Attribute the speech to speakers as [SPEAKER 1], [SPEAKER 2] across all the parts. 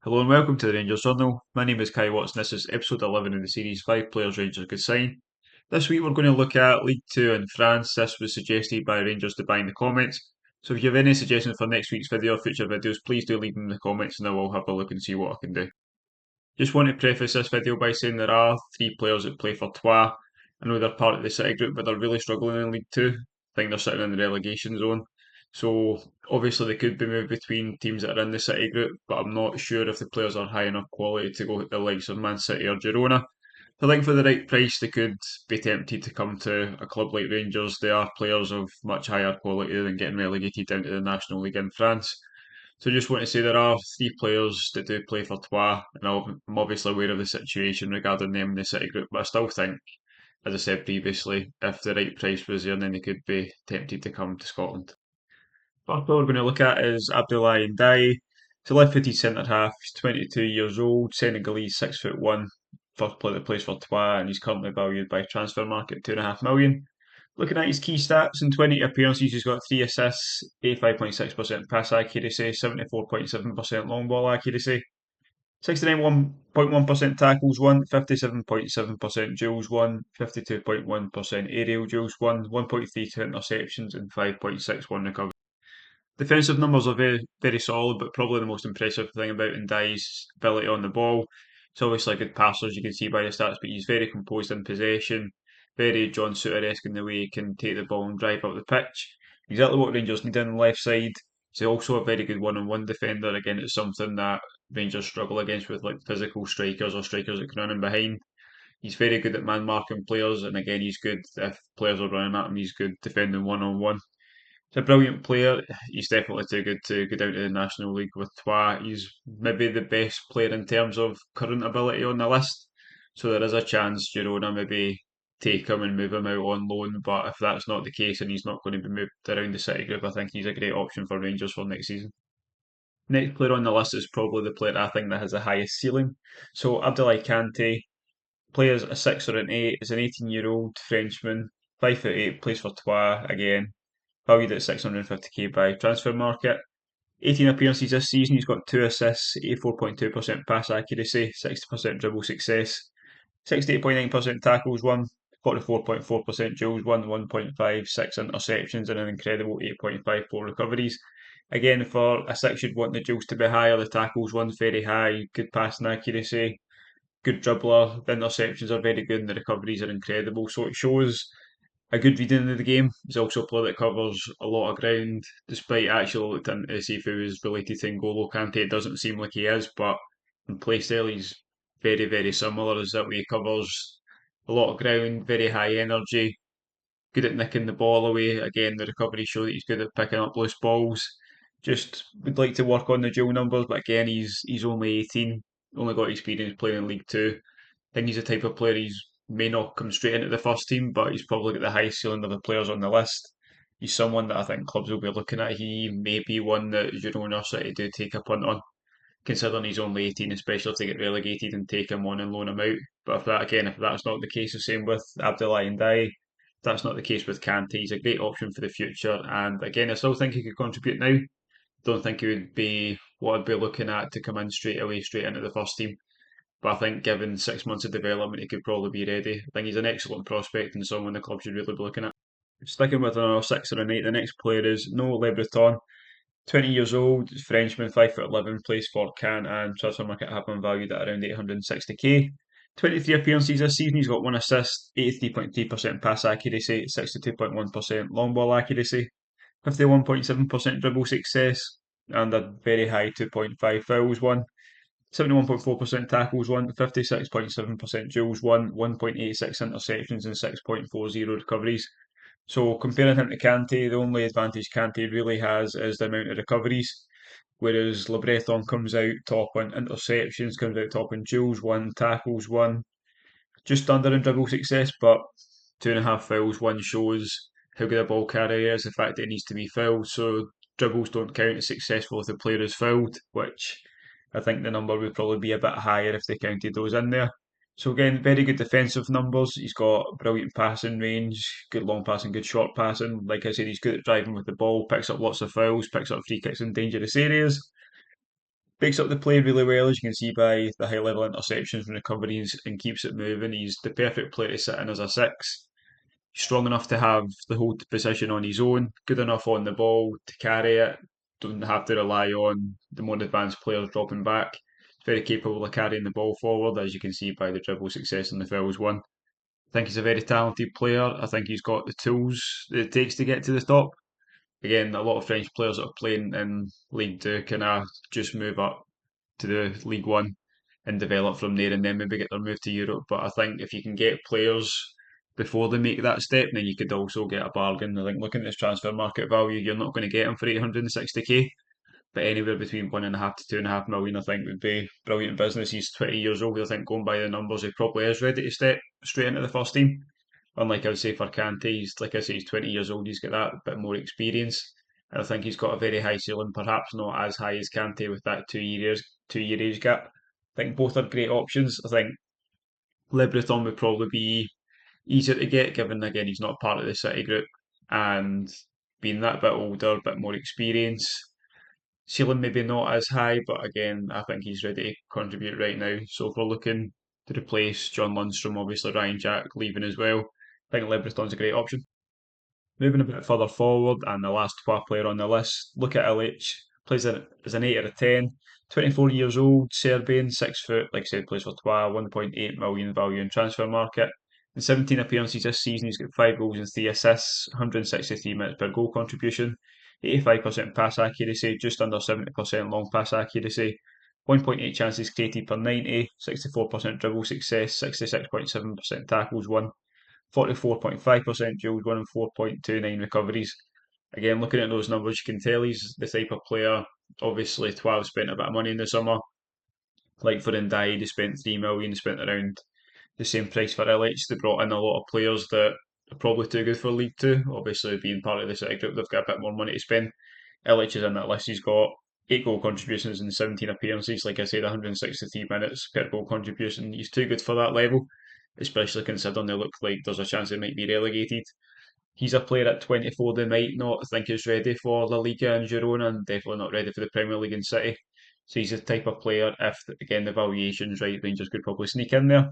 [SPEAKER 1] Hello and welcome to the Rangers Journal. My name is Caice and this is episode 11 of the series 5 Players Rangers Could Sign. This week we're going to look at League 2 in France. This was suggested by Rangers Dubai in the comments. So if you have any suggestions for next week's video or future videos, please do leave them in the comments and I will have a look and see what I can do. Just want to preface this video by saying there are three players that play for Troyes. I know they're part of the City group, but they're really struggling in League Two. I think they're sitting in the relegation zone. So obviously they could be moved between teams that are in the City group, but I'm not sure if the players are high enough quality to go to the likes of Man City or Girona. I think for the right price they could be tempted to come to a club like Rangers. They are players of much higher quality than getting relegated down to the National League in France. So just want to say there are three players that do play for Troyes, and I'm obviously aware of the situation regarding them in the City group, but I still think, as I said previously, if the right price was there, then they could be tempted to come to Scotland. First player we're going to look at is Abdoulaye Ndiaye. He's a left-footed centre half. He's 22 years old, Senegalese, 6'1", first player that plays for Troyes, and he's currently valued by transfer market at 2.5 million. Looking at his key stats, in 20 appearances, he's got 3 assists, 85.6% pass accuracy, 74.7% long ball accuracy, 69.1% tackles won, 57.7% duels won, 52.1% aerial duels won, 1.32 interceptions, and 5.61 recoveries. Defensive numbers are very, very solid, but probably the most impressive thing about Ndiaye's ability on the ball. He's obviously a good passer, as you can see by the stats, but he's very composed in possession, very John Souttar-esque in the way he can take the ball and drive up the pitch. Exactly what Rangers need on the left side. He's also a very good one-on-one defender. Again, it's something that Rangers struggle against with like physical strikers or strikers that can run in behind. He's very good at man marking players, and again, he's good if players are running at him. He's good defending one-on-one. He's a brilliant player. He's definitely too good to go down to the National League with Troyes. He's maybe the best player in terms of current ability on the list. So there is a chance Girona maybe take him and move him out on loan. But if that's not the case and he's not going to be moved around the City group, I think he's a great option for Rangers for next season. Next player on the list is probably the player I think that has the highest ceiling. So Abdoulaye Kante plays a 6 or an 8, is an 18-year-old Frenchman, 5'8", plays for Troyes again, valued at 650k by transfer market. 18 appearances this season, he's got 2 assists, 84.2% pass accuracy, 60% dribble success, 68.9% tackles won, 44.4% duels won, 1.56 interceptions, and an incredible 8.54 recoveries. Again, for a 6, you'd want the duels to be higher, the tackles one's very high, good passing accuracy, good dribbler, the interceptions are very good, and the recoveries are incredible. So it shows a good reading of the game. He's also a player that covers a lot of ground, despite actually looked into to see if he was related to N'Golo Kante. It doesn't seem like he is, but in playstyle he's very, very similar, as that way he covers a lot of ground, very high energy, good at nicking the ball away. Again, the recovery show that he's good at picking up loose balls. Just would like to work on the dual numbers, but again, he's only 18, only got experience playing in League Two. I think he's the type of player he's may not come straight into the first team, but he's probably got the highest ceiling of the players on the list. He's someone that I think clubs will be looking at. He may be one that Girona City do take a punt on, considering he's only 18, especially if they get relegated and take him on and loan him out. But if that's not the case, the same with Abdoulaye Ndiaye. If that's not the case with Kante, he's a great option for the future. And again, I still think he could contribute now. Don't think he would be what I'd be looking at to come in straight away, straight into the first team. But I think given 6 months of development, he could probably be ready. I think he's an excellent prospect and someone the club should really be looking at. Sticking with another 6 or an 8, the next player is No Le Breton. 20 years old, Frenchman, 5'11", plays for Caen and transfer market have him valued at around 860k. 23 appearances this season, he's got 1 assist, 83.3% pass accuracy, 62.1% long ball accuracy, 51.7% dribble success, and a very high 2.5 fouls won. 71.4% tackles won, 56.7% duels won, 1.86 interceptions and 6.40 recoveries. So comparing him to Kante, the only advantage Kante really has is the amount of recoveries, whereas Le Breton comes out top on interceptions, comes out top on duels won, tackles won, just under in dribble success, but 2.5 fouls one shows how good a ball carrier is, the fact that it needs to be fouled, so dribbles don't count as successful if the player is fouled, which I think the number would probably be a bit higher if they counted those in there. So again, very good defensive numbers. He's got brilliant passing range, good long passing, good short passing. Like I said, he's good at driving with the ball, picks up lots of fouls, picks up free kicks in dangerous areas. Breaks up the play really well, as you can see by the high level interceptions and recoveries, and keeps it moving. He's the perfect player to sit in as a six. He's strong enough to have the whole position on his own, good enough on the ball to carry it, don't have to rely on the more advanced players dropping back. He's very capable of carrying the ball forward, as you can see by the dribble success in the Fells one. I think he's a very talented player. I think he's got the tools that it takes to get to the top. Again, a lot of French players that are playing in League Two can just move up to the League One and develop from there and then maybe get their move to Europe. But I think if you can get players before they make that step, then you could also get a bargain. I think looking at his transfer market value, you're not going to get him for 860k, but anywhere between 1.5 to 2.5 million, I think would be brilliant business. He's 20 years old. I think going by the numbers, he probably is ready to step straight into the first team. Unlike I would say for Kante, he's like I say, he's 20 years old. He's got that bit more experience, and I think he's got a very high ceiling. Perhaps not as high as Kante with that 2 year age gap. I think both are great options. I think Lebreton would probably be easier to get, given again he's not part of the City group and being that bit older, bit more experience. Ceiling maybe not as high, but again, I think he's ready to contribute right now. So if we're looking to replace John Lundstrom, obviously Ryan Jack leaving as well, I think Lebreton's a great option. Moving a bit further forward, and the last 12 player on the list, look at LH. Plays as an 8 out of 10. 24 years old, Serbian, 6 foot, like I said, plays for Twa, 1.8 million value in transfer market. In 17 appearances this season, he's got 5 goals and 3 assists, 163 minutes per goal contribution, 85% pass accuracy, just under 70% long pass accuracy, 1.8 chances created per 90, 64% dribble success, 66.7% tackles won, 44.5% duels won and 4.29 recoveries. Again, looking at those numbers, you can tell he's the type of player. Obviously, 12 spent a bit of money in the summer. Like for Ndiaye, they spent 3 million, they spent around the same price for Illich. They brought in a lot of players that are probably too good for League Two. Obviously, being part of the City group, they've got a bit more money to spend. Illich is in that list. He's got 8 goal contributions in 17 appearances. Like I said, 163 minutes per goal contribution. He's too good for that level, especially considering they look like there's a chance they might be relegated. He's a player at 24 they might not think is ready for La Liga and Girona, and definitely not ready for the Premier League and City. So he's the type of player, if again the valuation's right, Rangers could probably sneak in there.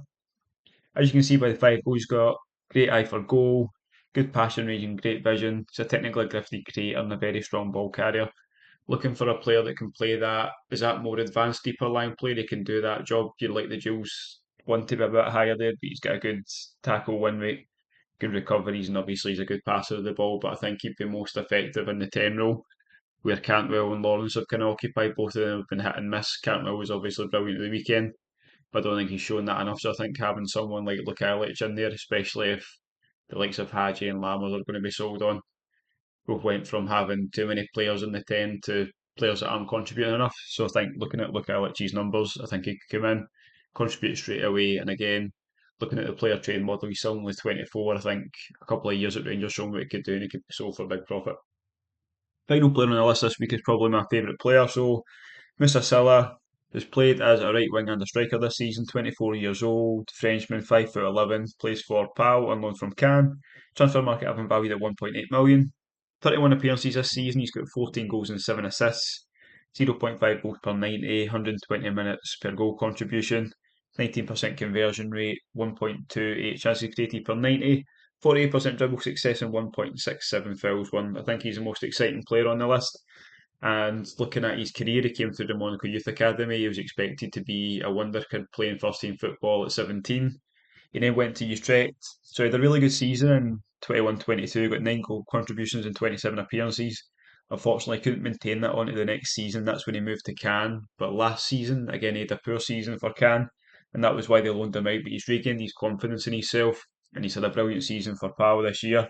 [SPEAKER 1] As you can see by the 5 goals, he's got great eye for goal, good passing range and great vision. He's a technically gifted creator and a very strong ball carrier. Looking for a player that can play that, is that more advanced deeper line play? They can do that job. You like the Jules want to be a bit higher there, but he's got a good tackle win rate, good recoveries, and obviously he's a good passer of the ball. But I think he'd be most effective in the 10 role, where Cantwell and Lawrence have kind of occupied. Both of them have been hit and miss. Cantwell was obviously brilliant at the weekend, but I don't think he's shown that enough. So I think having someone like Lukalic in there, especially if the likes of Hadji and Lammers are going to be sold on, we've went from having too many players in the 10 to players that aren't contributing enough. So I think looking at Lukalic's numbers, I think he could come in, contribute straight away. And again, looking at the player trade model, he's still only 24. I think a couple of years at Rangers showing what he could do, and he could be sold for a big profit. Final player on the list this week is probably my favourite player. So Moussa Silla has played as a right wing and a striker this season, 24 years old, Frenchman, 5'11", plays for Pau on loan from Cannes. Transfer market having valued at 1.8 million. 31 appearances this season, he's got 14 goals and 7 assists, 0.5 goals per 90, 120 minutes per goal contribution, 19% conversion rate, 1.28 chances created per 90, 48% dribble success and 1.67 fouls won. I think he's the most exciting player on the list. And looking at his career, he came through the Monaco Youth Academy. He was expected to be a wonder kid playing first team football at 17. He then went to Utrecht. So he had a really good season in 21-22, got 9 goal contributions in 27 appearances. Unfortunately, couldn't maintain that on to the next season. That's when he moved to Cannes. But last season, again, he had a poor season for Cannes, and that was why they loaned him out. But he's regained his confidence in himself, and he's had a brilliant season for Pau this year.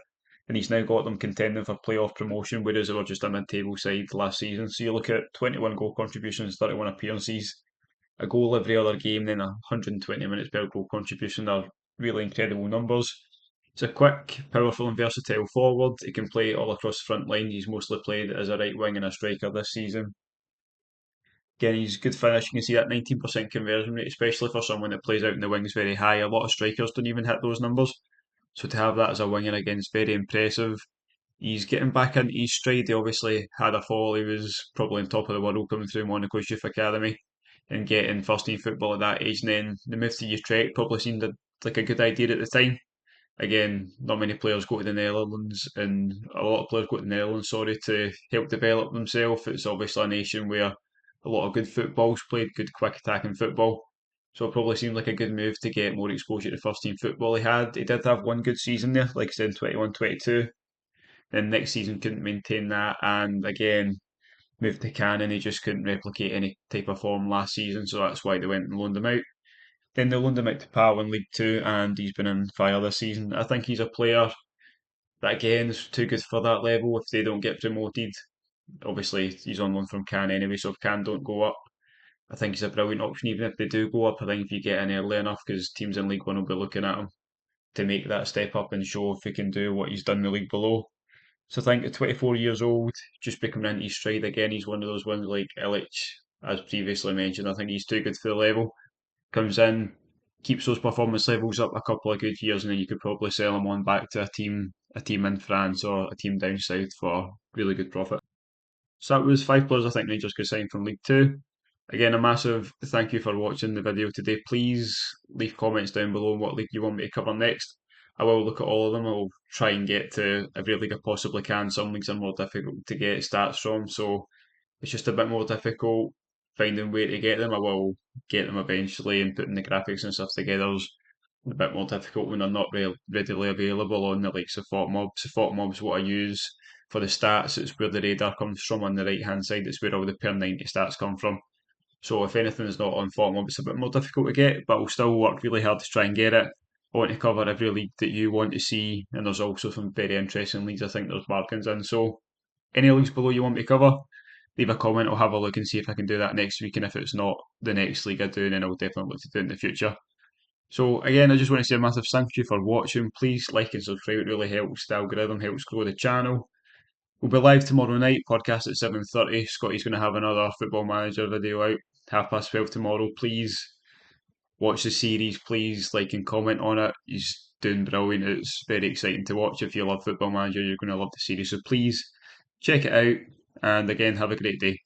[SPEAKER 1] And he's now got them contending for playoff promotion, whereas they were just a mid-table side last season. So you look at 21 goal contributions, 31 appearances, a goal every other game, then 120 minutes per goal contribution are really incredible numbers. He's a quick, powerful and versatile forward. He can play all across the front line. He's mostly played as a right wing and a striker this season. Again, he's good finish. You can see that 19% conversion rate, especially for someone that plays out in the wings very high. A lot of strikers don't even hit those numbers. So to have that as a winger again is very impressive. He's getting back into his stride. He obviously had a fall. He was probably on top of the world coming through Monaco's youth academy and getting first team football at that age. And then the move to Utrecht probably seemed like a good idea at the time. Again, not many players go to the Netherlands, and a lot of players go to the Netherlands, sorry, to help develop themselves. It's obviously a nation where a lot of good football's played, good quick attacking football. So it probably seemed like a good move to get more exposure to first team football he had. He did have one good season there, like I said, 21-22. Then next season couldn't maintain that, and again, moved to Cannes. He just couldn't replicate any type of form last season, so that's why they went and loaned him out. Then they loaned him out to Pal in League Two, and he's been on fire this season. I think he's a player that again is too good for that level if they don't get promoted. Obviously, he's on loan from Cannes anyway, so if Cannes don't go up, I think he's a brilliant option. Even if they do go up, I think if you get in early enough, because teams in League One will be looking at him to make that step up and show if he can do what he's done in the league below. So I think at 24 years old, just becoming into his stride again, he's one of those ones like Illich, as previously mentioned. I think he's too good for the level. Comes in, keeps those performance levels up a couple of good years, and then you could probably sell him on back to a team in France or a team down south for really good profit. So that was 5 players I think Rangers could sign from League Two. Again, a massive thank you for watching the video today. Please leave comments down below on what league you want me to cover next. I will look at all of them. I'll try and get to every league I possibly can. Some leagues are more difficult to get stats from, so it's just a bit more difficult finding where to get them. I will get them eventually, and putting the graphics and stuff together is a bit more difficult when they're not readily available on the likes of FotMobs. FotMobs what I use for the stats. It's where the radar comes from on the right hand side. It's where all the per 90 stats come from. So if anything is not on FotMob, it's a bit more difficult to get, but we'll still work really hard to try and get it. I want to cover every league that you want to see, and there's also some very interesting leagues I think there's markings in. So any leagues below you want me to cover, leave a comment. I'll have a look and see if I can do that next week. And if it's not the next league I do, then I'll definitely look to do it in the future. So again, I just want to say a massive thank you for watching. Please like and subscribe. It really helps the algorithm, helps grow the channel. We'll be live tomorrow night, podcast at 7:30. Scotty's going to have another Football Manager video out, 12:30 tomorrow. Please watch the series. Please like and comment on it. He's doing brilliant. It's very exciting to watch. If you love Football Manager, you're going to love the series. So please check it out. And again, have a great day.